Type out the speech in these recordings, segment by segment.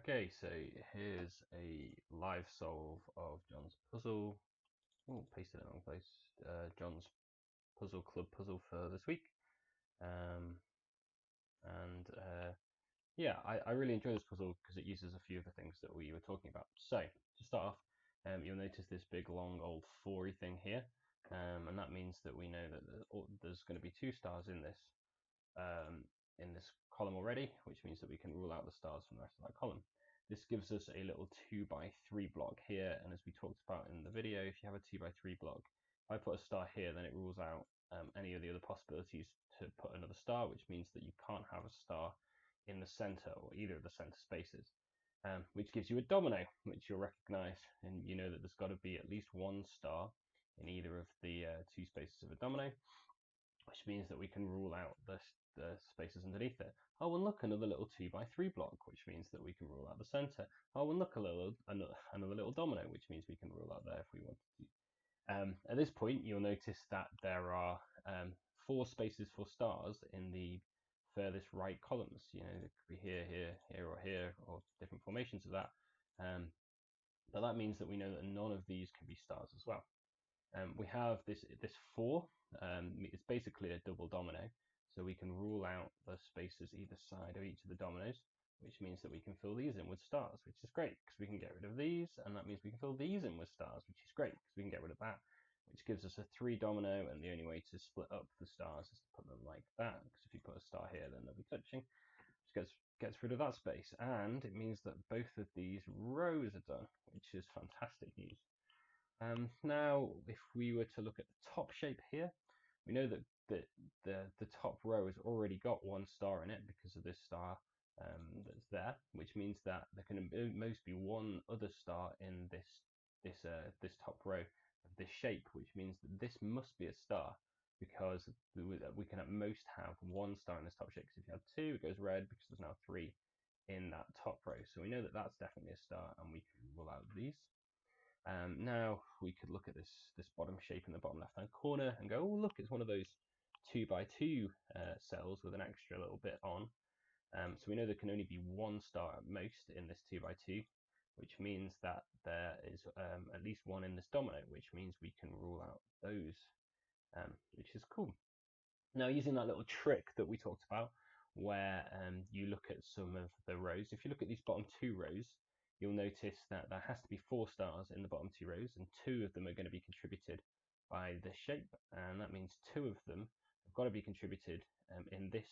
Okay, so here's a live solve of John's puzzle. Oh, pasted in the wrong place. John's Puzzle Club puzzle for this week. Um, and yeah, I really enjoy this puzzle because it uses a few of the things that we were talking about. So to start off, you'll notice this big long old 4 thing here, and that means that we know that there's going to be 2 stars in this column already, which means that we can rule out the stars from the rest of that column. This gives us a little 2x3 block here, and as we talked about in the video, if you have a 2x3 block, if I put a star here, then it rules out any of the other possibilities to put another star, which means that you can't have a star in the center or either of the center spaces, which gives you a domino, which you'll recognize, and you know that there's got to be at least 1 star in either of the 2 spaces of a domino, which means that we can rule out the spaces underneath it. Oh, and look, another little 2x3 block, which means that we can rule out the center. Oh, and look, another little domino, which means we can rule out there if we wanted to. At this point, you'll notice that there are 4 spaces for stars in the furthest right columns. You know, it could be here, here, or different formations of that. But that means that we know that none of these can be stars as well. We have this 4. It's basically a double domino, so we can rule out the spaces either side of each of the dominoes, which means that we can fill these in with stars, which is great because we can get rid of these, and that means we can fill these in with stars, which is great because we can get rid of that, which gives us a 3 domino, and the only way to split up the stars is to put them like that, because if you put a star here, then they'll be touching, which gets rid of that space, and it means that both of these rows are done, which is fantastic news. Now, if we were to look at the top shape here, we know that the top row has already got 1 star in it because of this star that's there, which means that there can at most be 1 other star in this top row of this shape, which means that this must be a star because we can at most have 1 star in this top shape. Because if you have 2, it goes red because there's now 3 in that top row. So we know that that's definitely a star, and we can rule out these. Now we could look at this bottom shape in the bottom left hand corner and go, oh look, it's one of those 2x2 cells with an extra little bit on. So we know there can only be 1 star at most in this 2x2, which means that there is at least 1 in this domino, which means we can rule out those, which is cool. Now, using that little trick that we talked about, where you look at some of the rows, if you look at these bottom 2 rows, you'll notice that there has to be 4 stars in the bottom 2 rows, and 2 of them are going to be contributed by this shape, and that means 2 of them have got to be contributed in this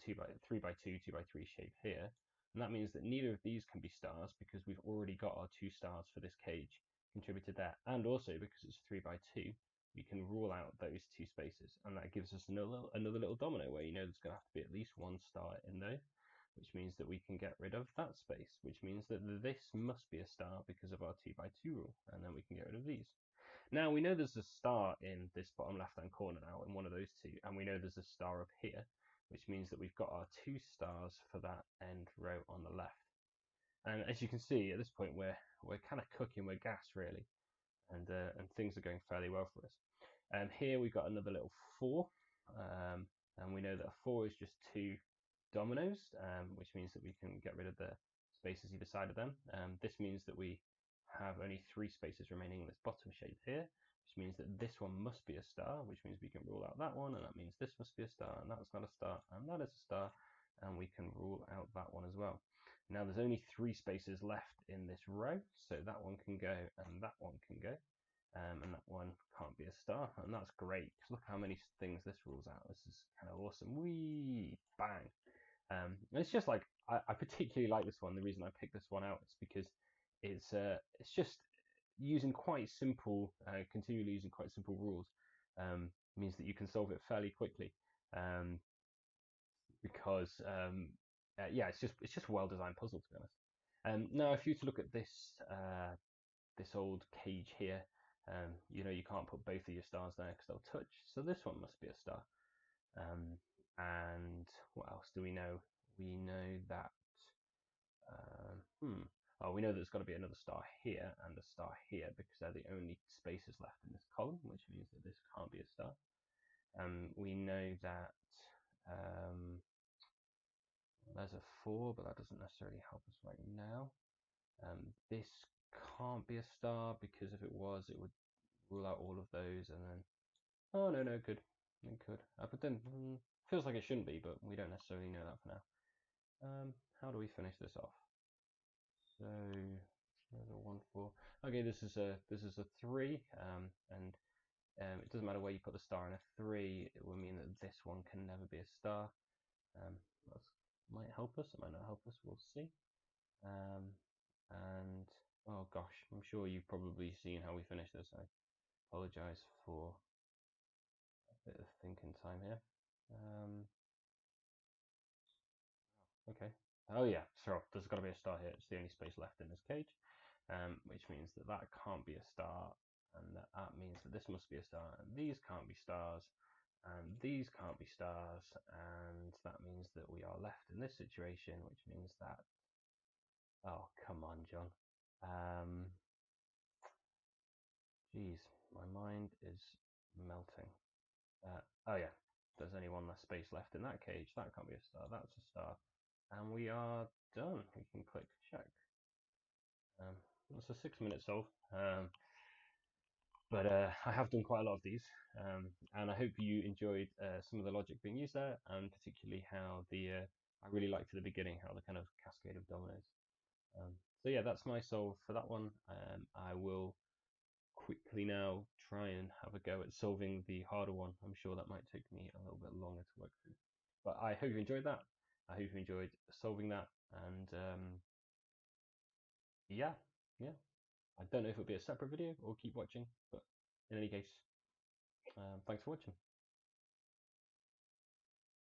3x2, 2x3 shape here, and that means that neither of these can be stars because we've already got our 2 stars for this cage contributed there, and also because it's 3x2, we can rule out those 2 spaces, and that gives us another little domino where you know there's going to have to be at least 1 star in there, which means that we can get rid of that space, which means that this must be a star because of our 2x2 rule, and then we can get rid of these. Now we know there's a star in this bottom left hand corner now in one of those 2, and we know there's a star up here, which means that we've got our 2 stars for that end row on the left. And as you can see at this point, we're kind of cooking with gas really, and things are going fairly well for us. Here we've got another little 4, and we know that a 4 is just 2 dominoes, which means that we can get rid of the spaces either side of them. This means that we have only 3 spaces remaining in this bottom shape here, which means that this one must be a star, which means we can rule out that one, and that means this must be a star, and that's not a star, and that is a star, and we can rule out that one as well. Now there's only 3 spaces left in this row, so that one can go, and that one can go. And that one can't be a star, and that's great because look how many things this rules out. This is kind of awesome. Whee, bang. It's just like I particularly like this one. The reason I picked this one out is because it's just using quite simple, continually using quite simple rules, means that you can solve it fairly quickly. Because yeah, it's just a well designed puzzle to be honest. Now, if you were to look at this old cage here, you know you can't put both of your stars there because they'll touch, so this one must be a star. And what else do we know? We know that we know there's got to be another star here and a star here because they're the only spaces left in this column, which means that this can't be a star. We know that There's a 4, but that doesn't necessarily help us right now. This can't be a star, because if it was, it would rule out all of those, and then... Oh, no, it could. It could. But then, feels like it shouldn't be, but we don't necessarily know that for now. How do we finish this off? So, there's a 1, 4. Okay, this is a 3, and it doesn't matter where you put the star in a 3, it will mean that this one can never be a star. That might help us, it might not help us, we'll see. And oh gosh, I'm sure you've probably seen how we finish this. I apologize for a bit of thinking time here. Okay. Oh yeah, sure. There's got to be a star here. It's the only space left in this cage, which means that that can't be a star, and that means that this must be a star, and these can't be stars, and these can't be stars, and that means that we are left in this situation, which means that... Oh, come on, John. Geez, my mind is melting. Oh yeah, there's only one less space left in that cage. That can't be a star. That's a star. And we are done. We can click check. It's a 6-minute solve. But I have done quite a lot of these, and I hope you enjoyed some of the logic being used there, and particularly how I really liked at the beginning how the kind of cascade of dominoes. So yeah, that's my solve for that one. I will quickly now try and have a go at solving the harder one. I'm sure that might take me a little bit longer to work through. But I hope you enjoyed that. I hope you enjoyed solving that. And yeah. I don't know if it'll be a separate video or keep watching, but in any case, thanks for watching.